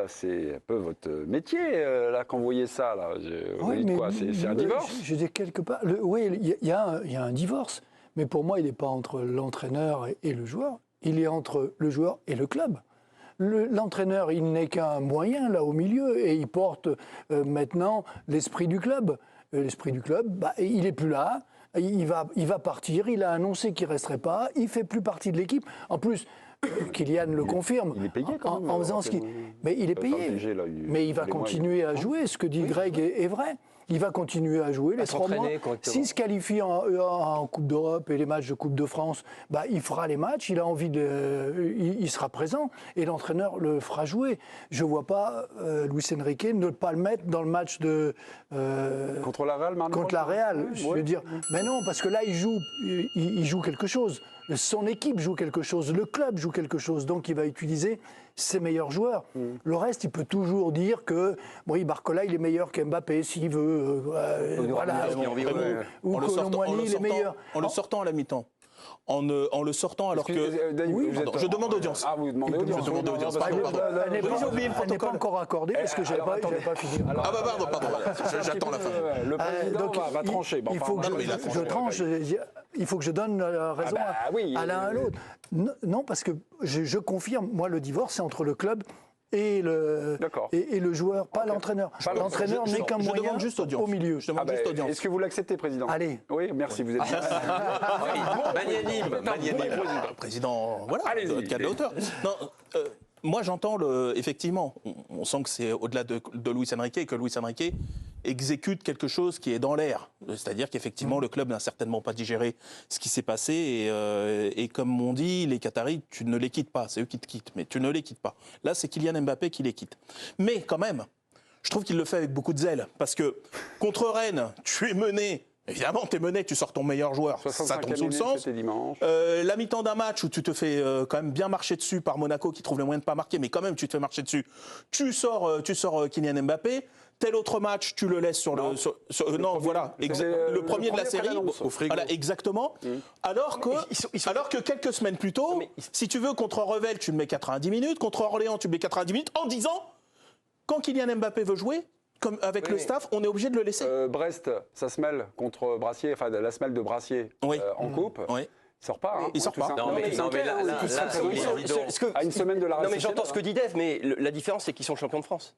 c'est un peu votre métier, là, quand vous voyez ça. Là. Vous Oui, dites quoi? C'est un divorce? Je dis quelque part. Oui, il y a un divorce. Mais pour moi, il n'est pas entre l'entraîneur et le joueur. Il est entre le joueur et le club. L'entraîneur, il n'est qu'un moyen là au milieu et il porte maintenant l'esprit du club. L'esprit du club, il n'est plus là. Il va partir. Il a annoncé qu'il ne resterait pas. Il ne fait plus partie de l'équipe. En plus, Kylian le confirme. Il est payé quand même. En faisant ce qu'il. Mais il est payé. Mais il va continuer à jouer. Ce que dit Greg est vrai. Il va continuer à jouer les 3 mois. S'il se qualifie en Coupe d'Europe et les matchs de Coupe de France, il fera les matchs, il a envie il sera présent et l'entraîneur le fera jouer. Je ne vois pas Luis Enrique ne pas le mettre dans le match de contre la Real. Contre la Real. Je veux dire, mais non, parce que là il joue quelque chose. Son équipe joue quelque chose, le club joue quelque chose, donc il va utiliser ses meilleurs joueurs. Le reste, il peut toujours dire que Barcola, il est meilleur qu'Mbappé s'il veut. Voilà. Ou Colomboigny, il est meilleur. En le sortant à la mi-temps. En le sortant alors que... je demande audience. Ah, vous demandez audience. Je demande audience. Elle n'est pas encore accordée parce que je n'avais pas fini. Pardon. J'attends la fin. Le président va trancher. Il faut que je tranche. Il faut que je donne raison à l'un à l'autre. Non, parce que je confirme, moi, le divorce, c'est entre le club et le joueur, pas l'entraîneur. L'entraîneur n'est qu'un moyen juste audience. Au milieu. Je demande juste audience. Est-ce que vous l'acceptez, président? Allez. Oui, merci, vous êtes bien. Magnanime. Président, voilà, cas de la hauteur. Non, moi, j'entends effectivement, on sent que c'est au-delà de Luis Enrique et que Luis Enrique exécute quelque chose qui est dans l'air. C'est-à-dire qu'effectivement, le club n'a certainement pas digéré ce qui s'est passé. Et comme on dit, les Qataris, tu ne les quittes pas. C'est eux qui te quittent, mais tu ne les quittes pas. Là, c'est Kylian Mbappé qui les quitte. Mais quand même, je trouve qu'il le fait avec beaucoup de zèle. Parce que contre Rennes, tu es mené. Évidemment, tu es mené, tu sors ton meilleur joueur, ça tombe sous le sens. La mi-temps d'un match où tu te fais quand même bien marcher dessus par Monaco qui trouve les moyens de ne pas marquer, mais quand même tu te fais marcher dessus. Tu sors Kylian Mbappé. Tel autre match, tu le laisses sur le... le premier de la série. Voilà, exactement. Alors que quelques semaines plus tôt, si tu veux, contre Revel, tu le mets 90 minutes. Contre Orléans, tu le mets 90 minutes en disant, quand Kylian Mbappé veut jouer, comme avec le staff, on est obligé de le laisser. Brest, ça se mêle contre Brassier, enfin la semelle de Brassier en coupe. Oui. Il sort pas. Il sort pas. Non, mais là, à une semaine de la non, mais j'entends ce que dit Dave, mais la différence, c'est qu'ils sont champions de France.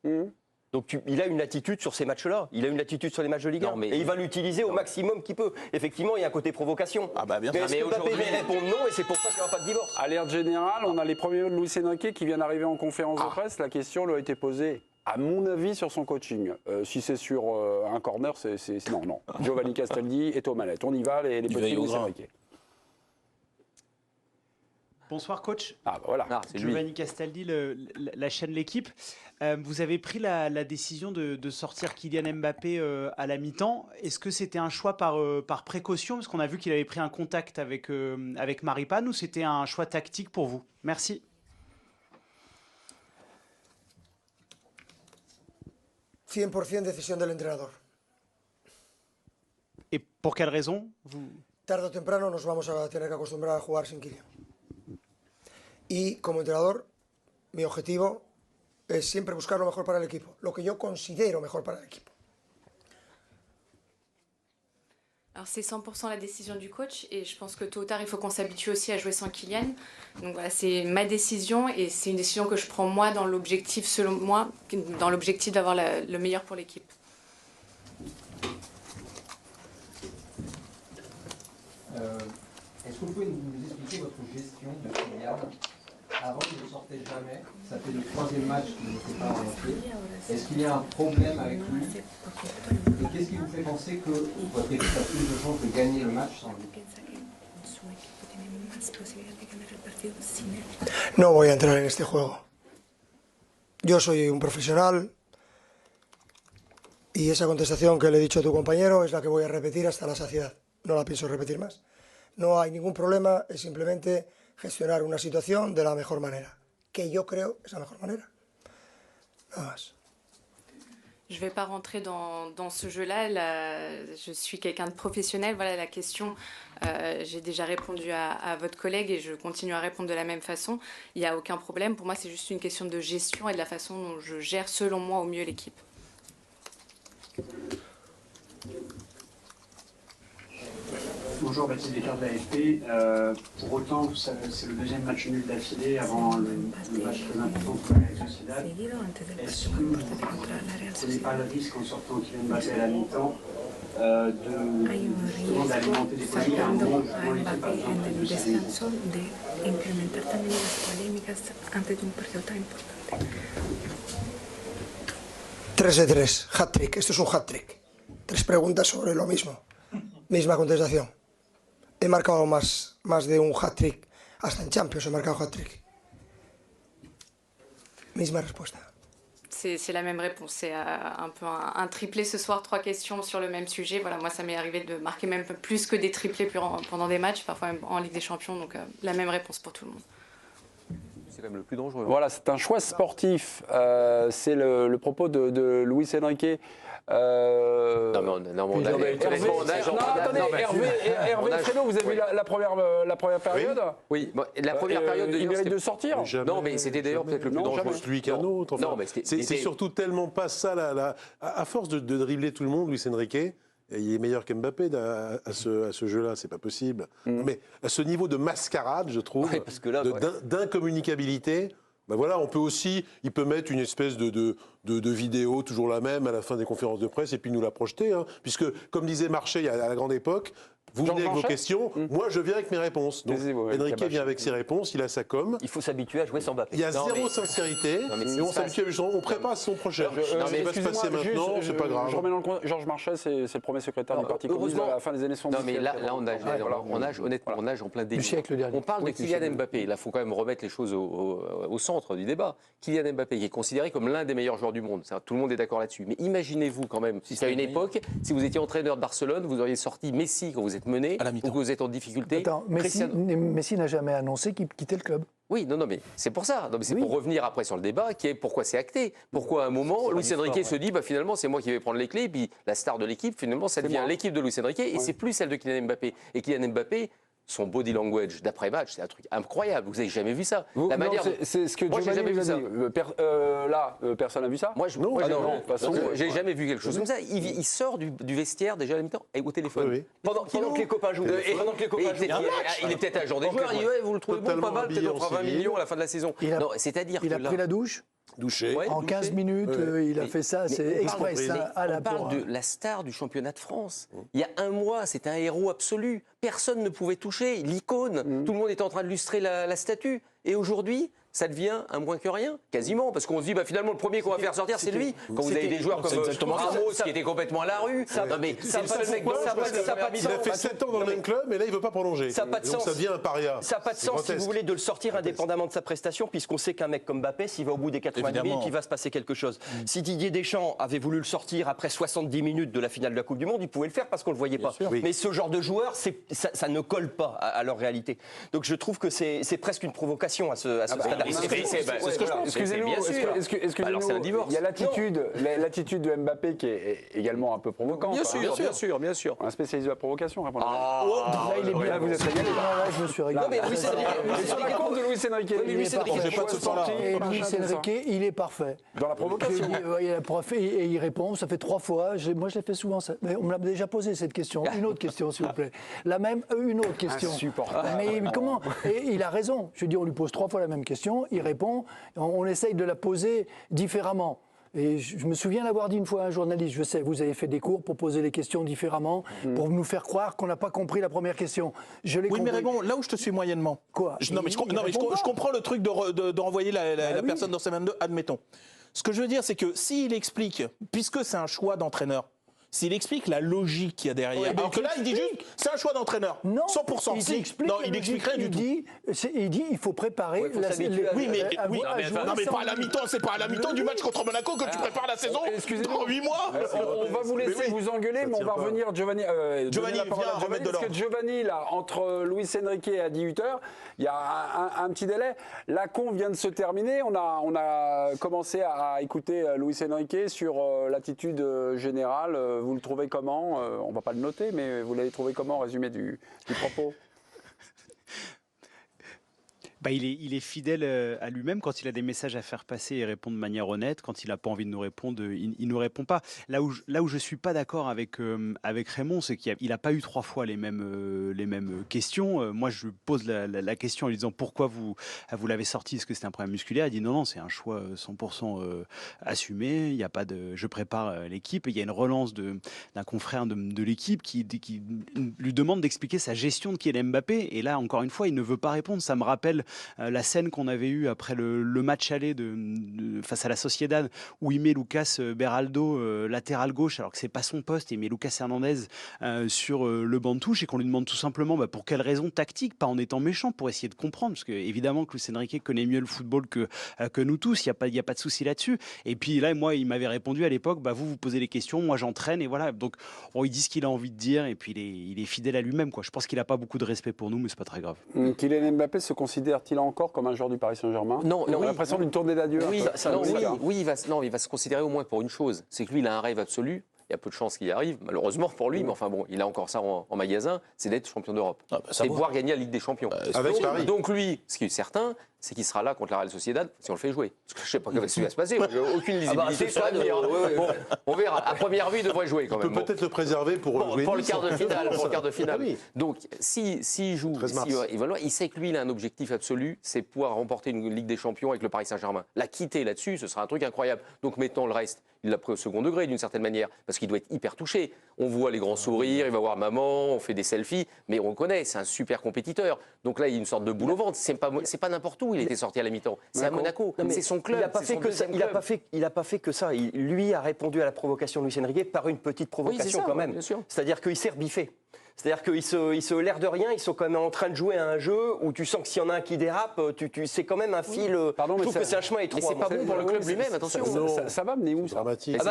Donc il a une attitude sur ces matchs-là. Il a une attitude sur les matchs de Ligue 1. Et il va l'utiliser au maximum qu'il peut. Effectivement, il y a un côté provocation. Bien mais est-ce que Mbappé va répondre non et c'est pour ça qu'il n'y aura pas de divorce? Alerte générale, on a les premiers mots de Luis Enrique qui viennent d'arriver en conférence de presse. La question lui a été posée, à mon avis, sur son coaching. Si c'est sur un corner, c'est non. Giovanni Castaldi est aux manettes. On y va, les petits Luis Enrique. Bonsoir coach. Voilà. Giovanni Castaldi, la chaîne L'Équipe. Vous avez pris la décision de sortir Kylian Mbappé à la mi-temps. Est-ce que c'était un choix par précaution, parce qu'on a vu qu'il avait pris un contact avec Maripane, ou c'était un choix tactique pour vous? Merci. « 100% décision de l'entrenador. Et pour quelle raison Tarde o temprano nos vamos a tener que acostumbrar a jugar sin Kylian. Y como entrenador, mi objetivo es siempre buscar lo mejor para el equipo, lo que yo considero mejor para el equipo. Alors c'est 100% la décision du coach et je pense que tôt ou tard il faut qu'on s'habitue aussi à jouer sans Kylian. Donc voilà, c'est ma décision et c'est une décision que je prends moi dans l'objectif, selon moi, dans l'objectif d'avoir le meilleur pour l'équipe. Est-ce que vous pouvez nous expliquer votre gestion de Kylian? Avant, il ne sortait jamais. Ça fait le 3e match qu'il n'était pas orienté. Est-ce qu'il y a un problème avec lui? Et qu'est-ce qui vous fait penser que votre équipe a plus de chances de gagner le match sans lui? No voy a entrar en este juego. Yo soy un profesional y esa contestación que le he dicho a tu compañero es la que voy a repetir hasta la saciedad. No la pienso repetir más. No hay ningún problema, es simplemente gestionar una situación de la mejor manera, que yo creo es la mejor manera. Nada más. Je ne vais pas rentrer dans ce jeu-là. Je suis quelqu'un de professionnel. Voilà, la question J'ai déjà répondu à votre collègue et je continue à répondre de la même façon. Il n'y a aucun problème. Pour moi, c'est juste une question de gestion et de la façon dont je gère, selon moi, au mieux l'équipe. Bonjour, Baptiste Bécard de l'AFP. Pour autant, c'est le deuxième match nul d'affilée avant le match très important pour la Real Sociedad. Est-ce que vous ne prenez pas le risque en sortant Kylian Mbappé à la mi-temps d'alimenter des polémiques à un moment où l'équipe a besoin de plus Tres de tres, hat-trick. Esto es un hat-trick. 3 preguntas sobre lo mismo. Misma contestación. He marcado más de un hat-trick. Hasta en Champions he marcado hat-trick. Misma respuesta. C'est la même réponse. C'est un peu un triplé ce soir, 3 questions sur le même sujet. Voilà, moi, ça m'est arrivé de marquer même plus que des triplés pendant des matchs, parfois même en Ligue des Champions. Donc, la même réponse pour tout le monde. C'est quand même le plus dangereux. Voilà, c'est un choix sportif. C'est le propos de Luis Enrique. Hervé Fredo, vous avez vu la première période? Oui, la première période de il mérite de sortir. Non, mais c'était d'ailleurs peut-être le plus dangereux. Lui qu'un autre. Enfin, non, mais c'est surtout tellement pas ça. À force de dribbler tout le monde, Luis Enrique, il est meilleur qu'Mbappé à ce jeu-là, c'est pas possible. Mais à ce niveau de mascarade, je trouve, d'incommunicabilité. Ben voilà, on peut aussi, il peut mettre une espèce de vidéo, toujours la même, à la fin des conférences de presse, et puis nous la projeter. Hein, puisque, comme disait Marché à la grande époque, vous venez avec vos questions, moi je viens avec mes réponses. Donc Enrique vient avec ses réponses, il a sa com. Il faut s'habituer à jouer sans Mbappé. Il y a zéro sincérité, et on s'habitue à jouer. On prépare son prochain. Ce qui va se passer maintenant, c'est pas grave. Je remets dans le coin, Georges Marchais, c'est le premier secrétaire du Parti communiste à la fin des années 70. Non mais là on nage, honnêtement, on nage en plein début. On parle de Kylian Mbappé, là il faut quand même remettre les choses au centre du débat. Kylian Mbappé qui est considéré comme l'un des meilleurs joueurs du monde, tout le monde est d'accord là-dessus. Mais imaginez-vous quand même, si à une époque, si vous étiez entraîneur de Barcelone, vous auriez sorti Messi quand vous êtes mené, ou que vous êtes en difficulté. Attends, Messi n'a jamais annoncé qu'il quittait le club. Oui, non, mais c'est pour ça. C'est pour revenir après sur le débat, qui est pourquoi c'est acté. Pourquoi à un moment, Luis Enrique se dit, finalement, c'est moi qui vais prendre les clés, puis la star de l'équipe, finalement, ça devient l'équipe de Luis Enrique, et c'est plus celle de Kylian Mbappé. Et Kylian Mbappé, son body language d'après-match, c'est un truc incroyable. Vous n'avez jamais vu ça. C'est ce que Giovanni nous a dit. Personne n'a vu ça? Moi, j'ai jamais vu quelque chose comme ça. Il sort du vestiaire déjà à la mi-temps et au téléphone. Pendant que les copains jouent. Il est peut-être un jour des joueurs. Il dit, vous le trouvez bon, pas mal, peut-être on fera 20 millions à la fin de la saison. Il a pris la douche. En 15 minutes, il a fait ça, c'est express. On parle de la star du championnat de France. Il y a un mois, c'était un héros absolu. Personne ne pouvait toucher, l'icône. Tout le monde était en train de lustrer la statue. Et aujourd'hui, ça devient un moins que rien, quasiment, parce qu'on se dit finalement le premier qu'on va faire sortir c'est lui. Quand vous avez des joueurs comme Ramos qui était complètement à la rue, il a fait 7 ans dans le même club, et là il veut pas prolonger. Ça n'a pas de sens. Ça devient un paria. Ça n'a pas de sens si vous voulez de le sortir indépendamment de sa prestation, puisqu'on sait qu'un mec comme Mbappé, s'il va au bout des 90 minutes, il va se passer quelque chose. Si Didier Deschamps avait voulu le sortir après 70 minutes de la finale de la Coupe du Monde, il pouvait le faire parce qu'on le voyait pas. Mais ce genre de joueurs, ça ne colle pas à leur réalité. Donc je trouve que c'est presque une provocation à ce stade. C'est ce que je pense. Excusez-nous, c'est un divorce. Il y a l'attitude de Mbappé qui est également un peu provocante. Bien sûr. Un spécialiste de la provocation, répondez. Là, vous êtes régalé. Je me suis régalé. Non, mais sur la compte de Luis Enrique. Luis Enrique, il est parfait. Dans la provocation. Il est parfait et il répond. Ça fait 3 fois. Moi, je l'ai fait souvent. Mais on me l'a déjà posé cette question. Une autre question, s'il vous plaît. Une autre question. Mais comment? Et il a raison. Je dis, on lui pose 3 fois la même question. Il répond. On essaye de la poser différemment. Et je me souviens l'avoir dit une fois à un journaliste, je sais, vous avez fait des cours pour poser les questions différemment, pour nous faire croire qu'on n'a pas compris la première question. Je l'ai compris. Mais Raymond, là où je te suis moyennement. Quoi? Je comprends le truc de renvoyer la personne dans ses 22, admettons. Ce que je veux dire, c'est que s'il explique, puisque c'est un choix d'entraîneur, s'il explique la logique qu'il y a derrière. Alors que là, il dit juste, c'est un choix d'entraîneur. Non, 100%. Il explique rien du tout. Il dit, il faut préparer. Oui, mais pas à la mi-temps. C'est pas à la mi-temps du match contre Monaco que tu prépares la saison dans 8 mois. On va vous laisser vous engueuler, mais on va revenir. Giovanni, viens remettre de l'ordre. Parce que Giovanni, là, entre Luis Enrique et à 18h, il y a un petit délai. La con vient de se terminer. On a commencé à écouter Luis Enrique sur l'attitude générale. vous le trouvez comment on ne va pas le noter, mais vous l'avez trouvé comment, résumé du propos? Il est fidèle à lui-même. Quand il a des messages à faire passer, il répond de manière honnête. Quand il n'a pas envie de nous répondre, il ne nous répond pas. Là où je ne suis pas d'accord avec Raymond, c'est qu'il n'a pas eu 3 fois les mêmes questions. Moi, je pose la question en lui disant pourquoi vous l'avez sorti. Est-ce que c'est un problème musculaire? Il dit non, c'est un choix 100% assumé. Il y a pas de, je prépare l'équipe. Il y a une relance d'un confrère de l'équipe qui lui demande d'expliquer sa gestion de Kylian Mbappé. Et là, encore une fois, il ne veut pas répondre. Ça me rappelle la scène qu'on avait eue après le match aller face à la Sociedad où il met Lucas Beraldo latéral gauche alors que c'est pas son poste, il met Lucas Hernandez sur le banc de touche et qu'on lui demande tout simplement pour quelle raison tactique, pas en étant méchant, pour essayer de comprendre, parce que évidemment que Luis Enrique connaît mieux le football que nous tous, il n'y a pas de souci là-dessus. Et puis là, moi, il m'avait répondu à l'époque, vous posez les questions, moi j'entraîne, et voilà. Donc il dit ce qu'il a envie de dire et puis il est fidèle à lui-même, quoi. Je pense qu'il n'a pas beaucoup de respect pour nous, mais c'est pas très grave. Kylian Mbappé se considère-t-il encore comme un joueur du Paris Saint-Germain? Non, on a l'impression d'une tournée d'adieu. Oui, il va se considérer au moins pour une chose, c'est que lui, il a un rêve absolu. Il y a peu de chances qu'il y arrive, malheureusement pour lui, mais enfin bon, il a encore ça en magasin, c'est d'être champion d'Europe. C'est pouvoir gagner la Ligue des Champions. Donc lui, ce qui est certain, c'est qu'il sera là contre la Real Sociedad si on le fait jouer. Parce que je ne sais pas ce qui va se passer, j'ai aucune lisibilité sur l'avenir. Bon, on verra. À première vue, il devrait jouer quand même. Il peut peut-être le préserver pour le quart de finale. Pour le quart de finale. Donc s'il joue, il sait que lui, il a un objectif absolu, c'est pouvoir remporter une Ligue des Champions avec le Paris Saint-Germain. La quitter là-dessus, ce sera un truc incroyable. Donc mettons le reste, il l'a pris au second degré d'une certaine manière, parce qu'il doit être hyper touché. On voit les grands sourires, il va voir maman, on fait des selfies, mais on le connaît, c'est un super compétiteur. Donc là, il y a une sorte de boule au ventre. C'est pas n'importe où il était sorti à la mi-temps. C'est à Monaco, c'est son club. Il n'a pas fait que ça. Lui a répondu à la provocation de Luis Enrique par une petite provocation quand même. C'est-à-dire qu'il s'est rebiffé. C'est-à-dire qu'ils se l'air de rien, ils sont quand même en train de jouer à un jeu où tu sens que s'il y en a un qui dérape, c'est quand même un fil. Pardon, je trouve que c'est un chemin étroit. Mais c'est pas bon pour le club lui-même, attention. Ça va mener où, ça?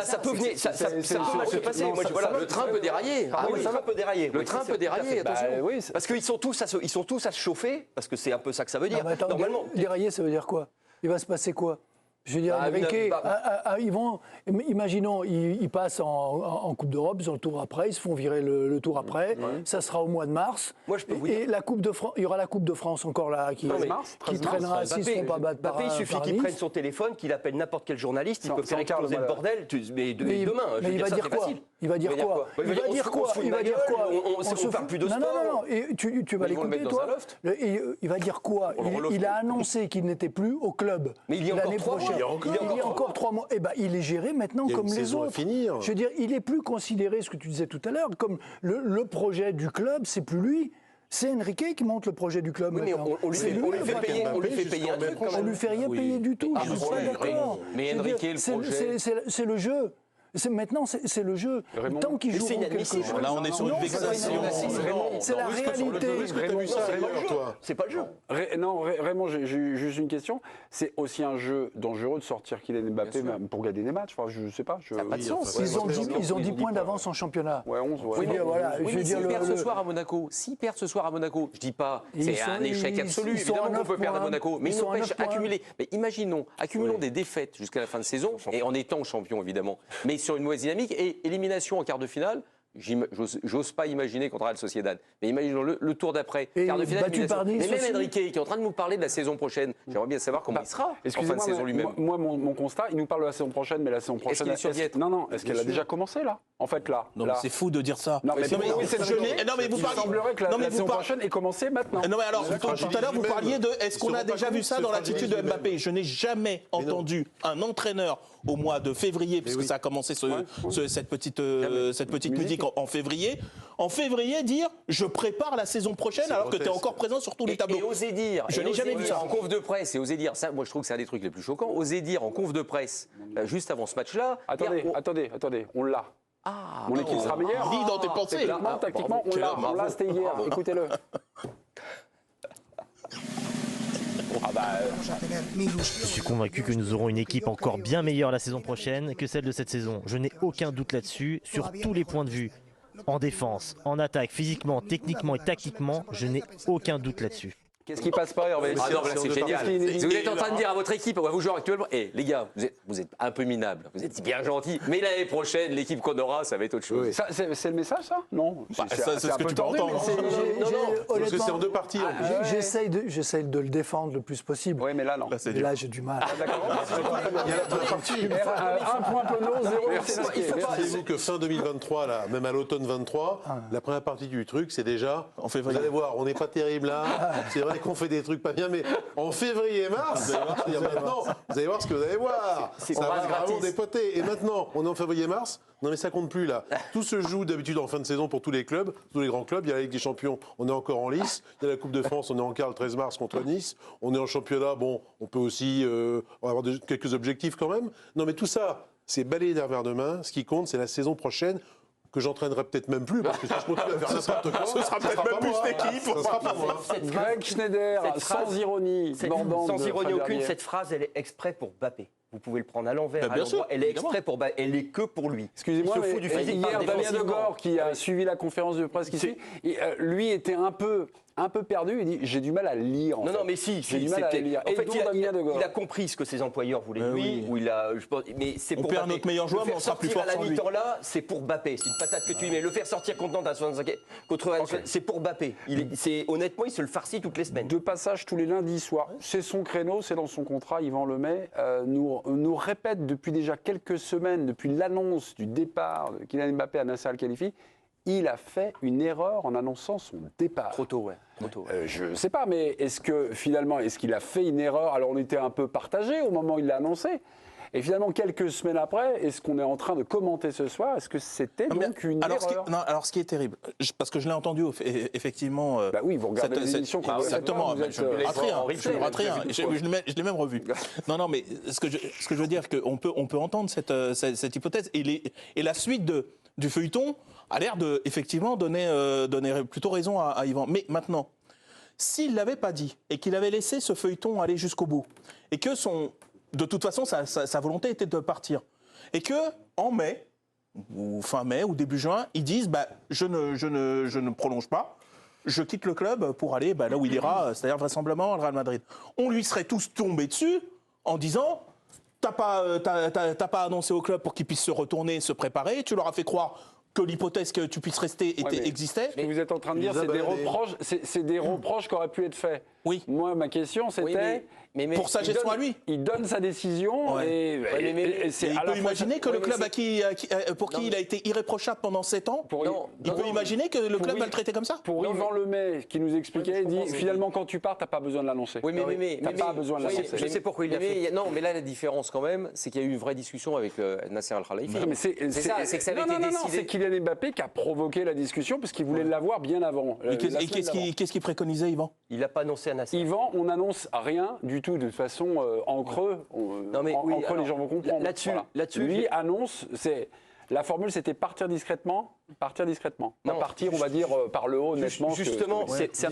Ça peut venir, ça peut mal se passer. Le train peut dérailler. Le train peut dérailler. Le train peut dérailler, attention. Parce qu'ils sont tous à se chauffer, parce que c'est un peu ça que ça veut dire. Normalement, dérailler, ça veut dire quoi? Il va se passer quoi? Je veux dire, imaginons, ils passent en Coupe d'Europe, ils ont le tour après, ils se font virer le tour après. Ça sera au mois de mars. Moi, je peux vous dire. La Coupe de France, il y aura la Coupe de France encore là qui traînera s'ils ne se font pas battre par il suffit qu'il prenne son téléphone, qu'il appelle n'importe quel journaliste, il peut faire exploser le bordel. Mais demain, mais il va dire quoi? Il va dire quoi? Il va dire quoi? Il va dire quoi? On ne parle plus de sport. Non. Et tu vas l'écouter, toi? Il va dire quoi? Il a annoncé qu'il n'était plus au club l'année prochaine. Il y a encore 3 mois. Il est géré maintenant comme les autres. Je veux dire, il n'est plus considéré, ce que tu disais tout à l'heure, comme le projet du club, c'est plus lui. C'est Enrique qui monte le projet du club. Oui, mais on lui fait payer un truc. On lui fait rien payer du tout. Je suis pas d'accord. Mais Enrique, le projet. C'est le jeu. Maintenant, c'est le jeu. Tant qu'ils joueront quelque chose. Là, on est sur une vexation. C'est la réalité. C'est pas le jeu. Non, Raymond, j'ai juste une question. C'est aussi un jeu dangereux de sortir Kylian Mbappé pour gagner des matchs. Enfin, je sais pas. Ça n'a pas de sens. Ils ont 10 points d'avance en championnat. Ouais, 11. Oui, mais s'ils perdent ce soir à Monaco, je dis pas, c'est un échec absolu. Évidemment qu'on peut perdre à Monaco, mais ils n'empêchent accumuler. Mais accumulons des défaites jusqu'à la fin de saison, et en étant champion, évidemment. Mais sur une mauvaise dynamique et élimination en quart de finale. J'ose pas imaginer contre Real Sociedad. Mais imaginons le tour d'après. Quart de finale, mais même Enrique, qui est en train de nous parler de la saison prochaine, j'aimerais bien savoir comment il sera en fin de saison lui-même. Moi, mon constat, il nous parle de la saison prochaine, mais la saison prochaine. Est-ce qu'il est sur diète? Non, est-ce qu'elle a déjà commencé là? En fait, là. Non, mais c'est fou de dire ça. Non, mais vous il semblerait que la saison prochaine ait commencé maintenant. Non, mais alors, tout à l'heure, vous parliez de est-ce qu'on a déjà vu ça dans l'attitude de Mbappé? Je n'ai jamais entendu un entraîneur au mois de février, puisque ça a commencé cette petite musique en février. En février, dire je prépare la saison prochaine alors que tu es encore présent sur tous les tableaux. Et oser dire. Je n'ai jamais vu ça. En conf de presse, et oser dire. Ça, moi, je trouve que c'est un des trucs les plus choquants. Oser dire en conf de presse, juste avant ce match-là. Attendez, on l'a. Mon équipe sera meilleure. Lis dans tes pensées. Tactiquement, on l'a, c'était hier. Écoutez-le. Je suis convaincu que nous aurons une équipe encore bien meilleure la saison prochaine que celle de cette saison. Je n'ai aucun doute là-dessus, sur tous les points de vue. En défense, en attaque, physiquement, techniquement et tactiquement, je n'ai aucun doute là-dessus. Qu'est-ce qui passe pas, Hervé? Ah non, là c'est génial. Vous êtes en train de dire à votre équipe, on va vous jouer actuellement. Eh les gars, vous êtes un peu minables, vous êtes bien gentils, mais l'année prochaine, l'équipe qu'on aura, ça va être autre chose. Ça, c'est le message, ça? Non. C'est ce que tu peux entendre. Parce que c'est en deux parties. J'essaye de le défendre le plus possible. Oui, mais là, non. Mais là, j'ai du mal. Un point Penaud, 0 Savez-vous que fin 2023, là, même à l'automne 23, la première partie du truc, c'est déjà. Vous allez voir, on n'est pas terrible là. C'est vrai qu'on fait des trucs pas bien, mais en février-mars, maintenant, vous allez voir ce que vous allez voir. Ça va vraiment dépoter. Et maintenant, on est en février-mars. Non mais ça compte plus là. Tout se joue d'habitude en fin de saison pour tous les clubs, tous les grands clubs. Il y a la Ligue des Champions, on est encore en lice. Il y a la Coupe de France, on est en quart le 13 mars contre Nice. On est en championnat, bon, on peut aussi on va avoir quelques objectifs quand même. Non mais tout ça, c'est balayer d'un revers de main. Ce qui compte, c'est la saison prochaine. Que j'entraînerai peut-être même plus, parce que si je continue à faire n'importe quoi, ce sera peut-être même plus l'équipe. Ça sera pas moi. Greg Schneider, sans ironie. Sans ironie aucune, cette phrase, elle est exprès pour Mbappé. Vous pouvez le prendre à l'envers, à l'endroit. Elle est exprès pour Mbappé. Elle est que pour lui. Excusez-moi, mais hier, Damien Degore, qui a suivi la conférence de presse qui suit, lui était un peu perdu. Il dit j'ai du mal à lire. Non, mais si. J'ai du mal à lire. En fait, il a compris ce que ses employeurs voulaient de lui. Mais c'est pour on perd notre meilleur joueur, mais on sera plus fort à la mi-temps là, c'est pour Mbappé. C'est une patate que tu lui mets. Le faire sortir contre Nantes à 65 contre c'est pour Mbappé. Honnêtement, il se le farcit toutes les semaines. De passage tous les lundis soirs. C'est son créneau, c'est dans son contrat. Yvan Lemay nous répète depuis déjà quelques semaines, depuis l'annonce du départ de Kylian Mbappé à Nasser Al-Khelaifi, il a fait une erreur en annonçant son départ. Trop tôt, ouais. Je ne sais pas, mais est-ce qu'il a fait une erreur? Alors on était un peu partagés au moment où il l'a annoncé. Et finalement, quelques semaines après, est-ce qu'on est en train de commenter ce soir? Est-ce que c'était donc une erreur? Alors, ce qui est terrible, parce que je l'ai entendu, effectivement... Bah oui, vous regardez les émissions qu'on exactement, je ne rate rien. Je l'ai même revu. Non, mais ce que je veux dire, qu'on peut entendre cette hypothèse. Et la suite du feuilleton a l'air de, effectivement, donner plutôt raison à Yvan. Mais maintenant, s'il ne l'avait pas dit, et qu'il avait laissé ce feuilleton aller jusqu'au bout, et que de toute façon, sa volonté était de partir. Et qu'en mai, ou fin mai, ou début juin, ils disent je ne prolonge pas, je quitte le club pour aller là où il ira, c'est-à-dire vraisemblablement au Real Madrid. On lui serait tous tombés dessus en disant t'as pas annoncé au club pour qu'il puisse se retourner, se préparer, tu leur as fait croire que l'hypothèse que tu puisses rester existait. Ce que vous êtes en train de dire, c'est des reproches qui auraient pu être faits. Oui. Moi, ma question, c'était... pour sa gestion à lui. Il donne sa décision et il peut imaginer que le club pour qui il a été irréprochable pendant 7 ans, il peut imaginer que le club va le traiter comme ça. Pour Yvan Lemay, qui nous expliquait, il dit finalement quand tu pars, t'as pas besoin de l'annoncer. Oui, mais t'as pas besoin de l'annoncer. Je sais pourquoi il l'a fait. Non, mais là la différence quand même, c'est qu'il y a eu une vraie discussion avec Nasser Al-Khelaifi. C'est ça, c'est que ça avait été décidé. Non, c'est Kylian Mbappé qui a provoqué la discussion parce qu'il voulait l'avoir bien avant. Et qu'est-ce qu'il préconisait, Yvan? Il n'a pas annoncé à Nasser. Yvan, on n'annonce rien du tout, de toute façon, en creux. En creux, les gens vont comprendre. Là-dessus, lui annonce, la formule, c'était partir discrètement. Pas partir, on va dire, par le haut, nettement. Justement, c'est un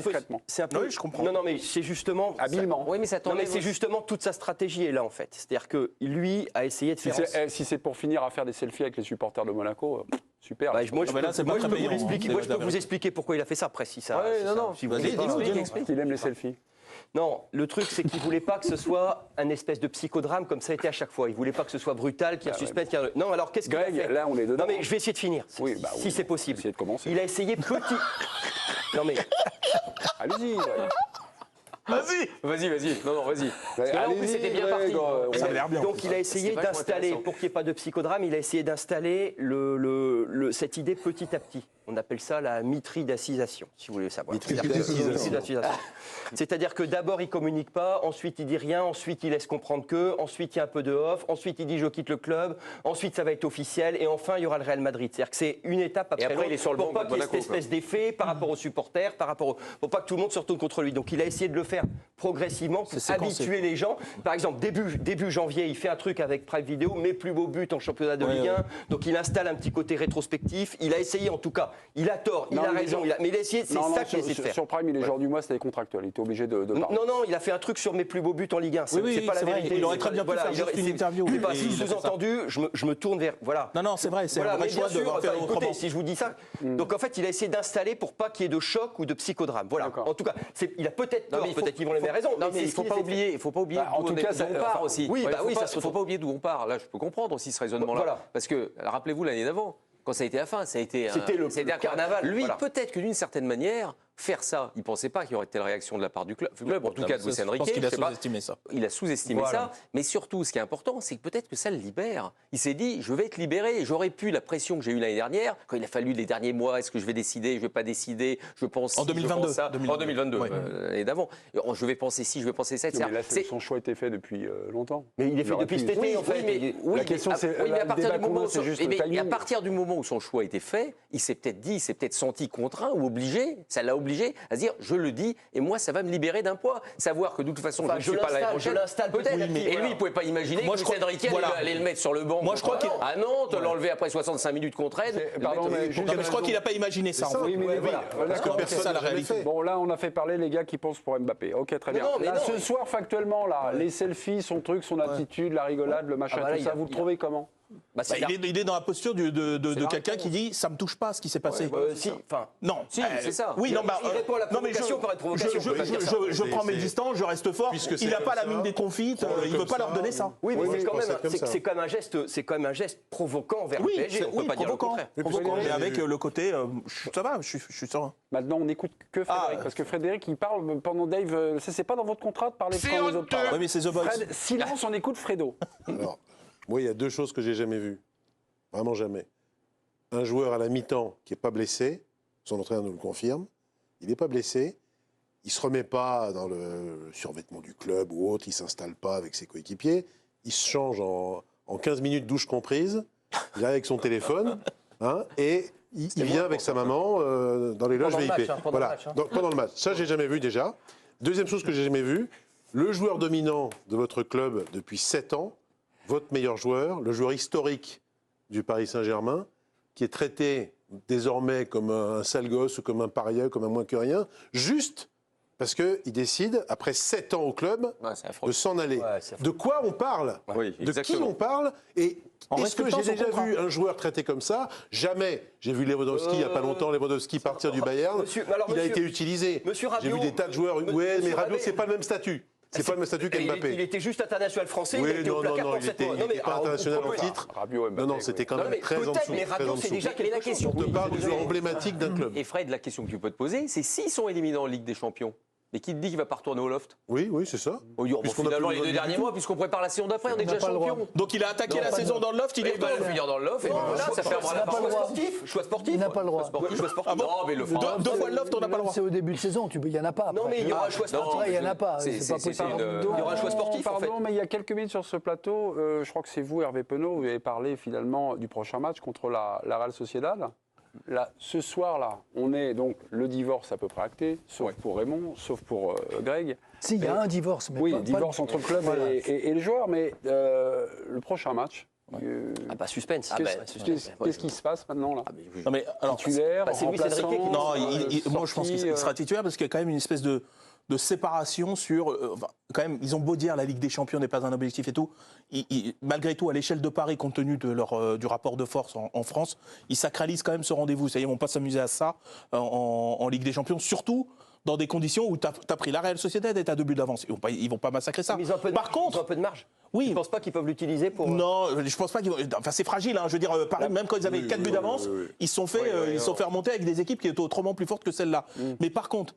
peu... Oui, je comprends. Non, mais c'est justement... Habilement. Oui, mais ça tombe. C'est justement toute sa stratégie est là, en fait. C'est-à-dire que lui a essayé de faire... Si c'est pour finir à faire des selfies avec les supporters de Monaco... Super. Moi, je peux vous expliquer pourquoi il a fait ça, après, si ça... Il aime les selfies. Non, le truc, c'est qu'il ne voulait pas que ce soit un espèce de psychodrame comme ça a été à chaque fois. Il ne voulait pas que ce soit brutal, qu'il y ait un suspense. Non, alors qu'est-ce qu'il a fait ? Là, on est dedans. Non, mais je vais essayer de finir, si c'est possible. Essayer de commencer. Il a essayé petit... Non, mais... Allez-y. Vas-y. Non, vas-y. Parce que là, en plus, c'était bien parti. Ça a l'air bien. Donc, il a essayé d'installer, pour qu'il n'y ait pas de psychodrame, il a essayé d'installer cette idée petit à petit. On appelle ça la mitridacisation, si vous voulez savoir. Mitridacisation. C'est-à-dire que d'abord, il ne communique pas, ensuite, il dit rien, ensuite, il laisse comprendre que, ensuite, il y a un peu de off, ensuite, il dit je quitte le club, ensuite, ça va être officiel, et enfin, il y aura le Real Madrid. C'est-à-dire que c'est une étape après l'autre, pour pas qu'il y ait cette espèce d'effet par rapport aux supporters, pour pas que tout le monde se retourne contre lui. Donc, il a essayé de le faire progressivement pour habituer les gens. Par exemple, début janvier, il fait un truc avec Prime Video, mes plus beaux buts en championnat de Ligue 1, donc il installe un petit côté rétrospectif. Il a essayé, en tout cas, il a tort, il a raison, mais il a essayé, c'est ça qu'il a essayé de faire. Sur Prime, il est joueur du mois, c'était contractuel, il était obligé de parler. Non, il a fait un truc sur mes plus beaux buts en Ligue 1. C'est pas la vérité. Il aurait très bien pu faire juste une interview. Sous-entendu, je me tourne vers... Voilà. Non, c'est vrai, c'est un vrai choix de faire autrement. Écoutez, si je vous dis ça... Donc en fait, il a essayé d'installer pour pas qu'il y ait de choc ou de psychodrame. Voilà. En tout cas, il a peut-être tort, peut-être qu'ils vont les mêmes raisons. Non, mais il ne faut pas oublier en tout cas, d'où on part aussi. Oui, il ne faut pas oublier d'où on part. Là, je peux comprendre aussi ce raisonnement-là. Voilà. Parce que, rappelez-vous l'année d'avant, quand ça a été la fin, ça a été le carnaval. Lui, peut-être que d'une certaine manière, faire ça, il ne pensait pas qu'il y aurait telle réaction de la part du club. En tout cas, de Luis Enrique. Je pense qu'il a sous-estimé ça. Il a sous-estimé ça. Mais surtout, ce qui est important, c'est que peut-être que ça le libère. Il s'est dit, je vais être libéré. J'aurais pu la pression que j'ai eue l'année dernière, quand il a fallu les derniers mois, est-ce que je vais décider, je ne vais pas décider, je pense. En 2022. En 2022, l'année d'avant. Je vais penser ci, je vais penser ça, etc. Mais là, son choix a été fait depuis longtemps. Mais il est fait depuis cet été, en fait. La question, c'est à partir du moment où son choix a été fait, il s'est peut-être dit, il s'est peut-être senti contraint ou obligé, ça l'a obligé à se dire, je le dis, et moi, ça va me libérer d'un poids. Savoir que de toute façon, je ne suis pas l'année prochaine. Peut-être. Et lui, il ne pouvait pas imaginer que Luis Enrique allait le mettre sur le banc. Moi, je crois à Nantes, l'enlever après 65 minutes contre aide. Je crois qu'il n'a pas imaginé ça. Parce que personne n'a réalisé. Bon, là, on a fait parler les gars qui pensent pour Mbappé. Ok, très bien. Ce soir, factuellement, là, les selfies, son truc, son attitude, la rigolade, le machin, tout ça, vous le trouvez comment? Il est dans la posture de quelqu'un qui dit ça me touche pas ce qui s'est passé. Non, c'est ça. Oui, non, il répond à la provocation par une provocation. Je prends mes distances, je reste fort. Il n'a pas la mine des confites, il veut pas leur donner ça. Oui, mais c'est quand même un geste provoquant vers le PSG. On peut pas dire le contraire. Mais avec le côté, ça va, je suis serein. Maintenant, on n'écoute que Frédéric, parce que Frédéric, il parle pendant Dave. C'est pas dans votre contrat de parler quand les autres parlent. Oui, mais c'est The Voice. Silence, on écoute Fredo. Alors, moi, il y a deux choses que j'ai jamais vues. Vraiment jamais. Un joueur à la mi-temps qui n'est pas blessé, son entraîneur nous le confirme, il n'est pas blessé, il ne se remet pas dans le survêtement du club ou autre, il ne s'installe pas avec ses coéquipiers, il se change en 15 minutes douche comprise, il arrive avec son téléphone, et il vient avec sa maman dans les loges VIP. Pendant le match. Ça, j'ai jamais vu déjà. Deuxième chose que j'ai jamais vue, le joueur dominant de votre club depuis 7 ans, votre meilleur joueur, le joueur historique du Paris Saint-Germain, qui est traité désormais comme un sale gosse ou comme un paria, comme un moins que rien, juste parce qu'il décide, après 7 ans au club, de s'en aller. De quoi on parle? De qui on parle? Et est-ce que j'ai déjà vu un joueur traité comme ça? Jamais. J'ai vu Lewandowski il n'y a pas longtemps, Lewandowski partir du Bayern. Il a été utilisé. J'ai vu des tas de joueurs. Ouais, mais Rabiot, c'est pas le même statut. C'est pas le même statut qu'Mbappé. Il était juste international français. Oui, il n'était pas international en titre. Non, c'était quand même très en dessous. Mais Rabiot, c'est déjà la question. On te parle du joueur emblématique d'un club. Et Fred, la question que tu peux te poser, c'est s'ils sont éliminés en Ligue des Champions, mais qui te dit qu'il va pas retourner au loft? Oui, c'est ça. Finalement, les 2 derniers mois, puisqu'on prépare la saison d'après, on est déjà champion. Donc il a attaqué la saison dans le loft, il est pas le finir dans le loft. Ça fait un choix sportif. Il n'a pas le droit. Non, mais le fera. 2 fois le loft, on n'a pas le droit. C'est au début de saison, il n'y en a pas. Non, mais il y aura un choix sportif. Il n'y en a pas. C'est pas possible. Il y aura un choix sportif, en fait. Pardon, mais il y a quelques minutes sur ce plateau, je crois que c'est vous, Hervé Penaud, vous avez parlé finalement du prochain match contre la Real Sociedad. Là, ce soir-là, on est donc le divorce à peu près acté, sauf pour Raymond, sauf pour Greg. Si, il y a un divorce. Mais divorce entre le club et le joueur, mais le prochain match. Suspense. Qu'est-ce qui se passe maintenant là? Non, mais alors, titulaire, c'est Luis Enrique. Non, moi je pense qu'il sera titulaire parce qu'il y a quand même une espèce de séparation sur... quand même, ils ont beau dire la Ligue des Champions n'est pas un objectif et tout. Malgré tout, à l'échelle de Paris, compte tenu de du rapport de force en France, ils sacralisent quand même ce rendez-vous. Ça y est, ils ne vont pas s'amuser à ça en Ligue des Champions, surtout dans des conditions où tu as pris la Real Sociedad et tu as 2 buts d'avance. Ils vont pas massacrer ça. Par contre, ils ont un peu de marge. Oui. Je ne pense pas qu'ils peuvent l'utiliser pour... Non, je pense pas qu'ils vont... Enfin, c'est fragile. Je veux dire, Paris, même quand ils avaient 4 buts d'avance, ils se sont fait remonter avec des équipes qui étaient autrement plus fortes que celle-là. Mais par contre,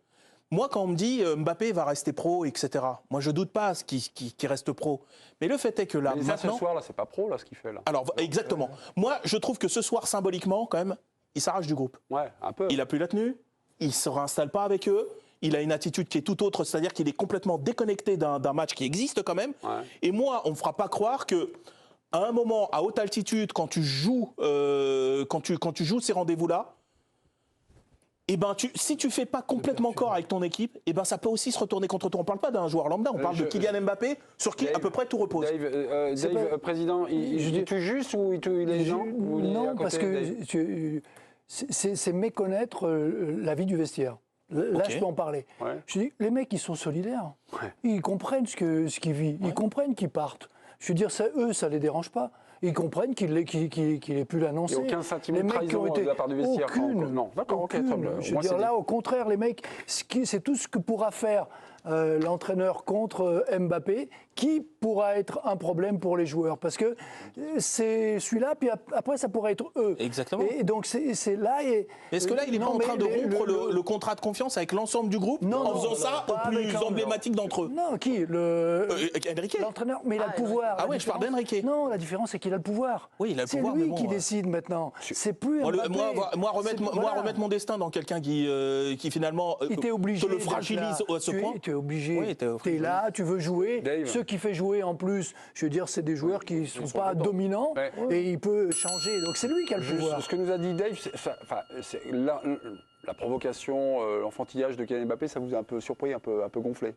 moi, quand on me dit Mbappé va rester pro, etc., moi, je doute pas qu'il reste pro. Mais le fait est que là, mais maintenant... ce soir, là, c'est pas pro, là, ce qu'il fait, là. Alors, exactement. Moi, je trouve que ce soir, symboliquement, quand même, il s'arrache du groupe. Ouais, un peu. Il a plus la tenue, il se réinstalle pas avec eux, il a une attitude qui est tout autre, c'est-à-dire qu'il est complètement déconnecté d'un match qui existe quand même. Ouais. Et moi, on me fera pas croire que à un moment, à haute altitude, quand tu joues ces rendez-vous-là, si tu fais pas complètement corps avec ton équipe, ça peut aussi se retourner contre toi. On parle pas d'un joueur lambda, on parle de Kylian Mbappé, sur qui à peu près tout repose. Dave, président, il dit juste ou il est gens? Non, parce que c'est méconnaître la vie du vestiaire. Là, je peux en parler. Ouais. Je dis, les mecs, ils sont solidaires. Ouais. Ils comprennent ce qu'ils vivent. Ils comprennent qu'ils partent. Je veux dire, eux, ça les dérange pas. Ils comprennent qu'il ait pu l'annoncer. Il n'y a aucun sentiment de trahison de la part du vestiaire. Non, d'accord, ok, très bien. Je veux dire, là, au contraire, les mecs, c'est tout ce que pourra faire l'entraîneur contre Mbappé, qui pourra être un problème pour les joueurs. Parce que c'est celui-là, puis après, ça pourrait être eux. Exactement. Et donc, c'est là... Est-ce que là, il n'est pas en train de rompre le contrat de confiance avec l'ensemble du groupe en faisant ça au plus emblématique d'entre eux? Non, qui Enrique. L'entraîneur, mais il a le pouvoir. Ah oui, je parle d'Enrique. Non, la différence, c'est qu'il a le pouvoir. Oui, il a le pouvoir, c'est lui qui décide maintenant. C'est plus Mbappé. Moi, remettre mon destin dans quelqu'un qui finalement te le fragilise à ce point. Tu es obligé. Tu es là, tu veux jouer. Dave. Ceux qui fait jouer en plus, je veux dire, c'est des joueurs qui ne sont pas dominants et il peut changer. Donc c'est lui qui a le pouvoir. Ce que nous a dit Dave, la provocation, l'enfantillage de Kylian Mbappé, ça vous a un peu surpris, un peu gonflé?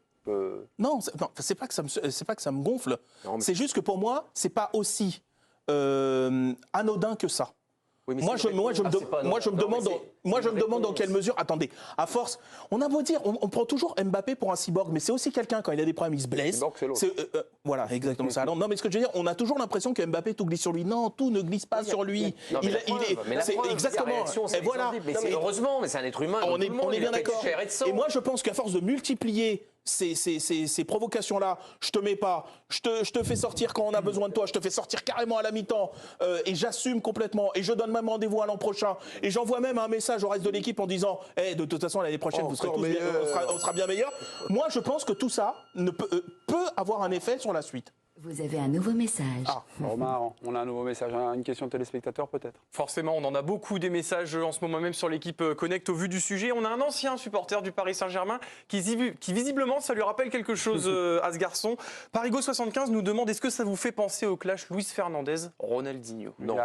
Non, c'est pas que ça me gonfle. C'est juste que pour moi, c'est pas aussi anodin que ça. Oui, moi, je me demande dans quelle mesure. Attendez, à force, on a beau dire, on prend toujours Mbappé pour un cyborg, mais c'est aussi quelqu'un, quand il a des problèmes, il se blesse. Voilà, exactement ça. Non, mais ce que je veux dire, on a toujours l'impression que Mbappé tout glisse sur lui. Non, tout ne glisse pas sur lui. C'est exactement. Et voilà. Heureusement, mais c'est un être humain. On est bien d'accord. Et moi, je pense qu'à force de multiplier ces provocations-là, je te mets pas, je te fais sortir quand on a besoin de toi, je te fais sortir carrément à la mi-temps, et j'assume complètement, et je donne même rendez-vous à l'an prochain, et j'envoie même un message au reste de l'équipe en disant de toute façon l'année prochaine vous serez tous bien, on sera bien meilleurs. Moi je pense que tout ça peut avoir un effet sur la suite. Vous avez un nouveau message. Omar, on a un nouveau message. Une question de téléspectateur peut-être? Forcément, on en a beaucoup des messages en ce moment même sur l'équipe Connect au vu du sujet. On a un ancien supporter du Paris Saint-Germain qui visiblement, ça lui rappelle quelque chose à ce garçon. Parigo75 nous demande, est-ce que ça vous fait penser au clash Luis Fernandez-Ronaldinho? Non.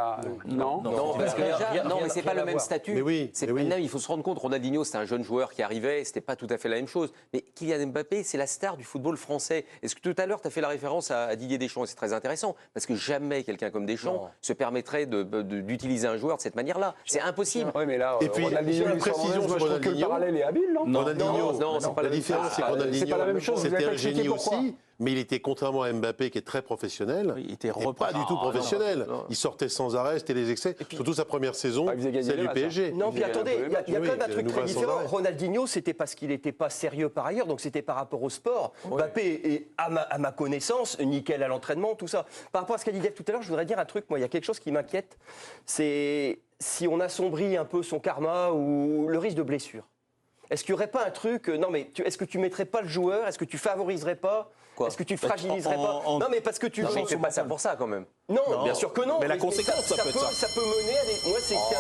Parce que mais c'est pas le même statut. Mais oui, maintenant, il faut se rendre compte, Ronaldinho, c'était un jeune joueur qui arrivait, c'était pas tout à fait la même chose. Mais Kylian Mbappé, c'est la star du football français. Est-ce que tout à l'heure, tu as fait la référence à Didier Deschamps, et c'est très intéressant, parce que jamais quelqu'un comme Deschamps se permetrait d'utiliser un joueur de cette manière-là. C'est impossible. Oui, mais là, et puis, Ronaldinho, une précision sur Ronaldinho. Le parallèle est habile, non? Ronaldinho, c'est pas la différence, c'est que Ronaldinho, c'était un génie aussi. Mais il était, contrairement à Mbappé, qui est très professionnel, il était pas du tout professionnel. Il sortait sans arrêt, c'était les excès. Surtout sa première saison, celle du PSG. Non, puis attendez, il y a quand même un truc très différent. Ronaldinho, c'était parce qu'il n'était pas sérieux par ailleurs, donc c'était par rapport au sport. Mbappé est, à ma connaissance, nickel à l'entraînement, tout ça. Par rapport à ce qu'a dit Dave tout à l'heure, je voudrais dire un truc. Moi, il y a quelque chose qui m'inquiète, c'est si on assombrit un peu son karma ou le risque de blessure. Est-ce qu'il n'y aurait pas un truc, est-ce que tu mettrais pas le joueur, est-ce que tu favoriserais pas, est-ce que tu fragiliserais pas? Non, mais parce que tu... Non, mais il fait pas ça pour ça, quand même. Non, bien sûr que non. Mais la conséquence, ça peut être ça. Ça peut mener à des... Moi, c'est ça,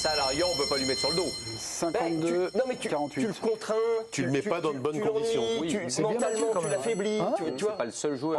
à la rigueur, on peut pas lui mettre sur le dos. 52, 48. Tu le contrains... Tu le mets pas dans de bonnes conditions. Mentalement, tu l'affaiblis. C'est pas le seul joueur.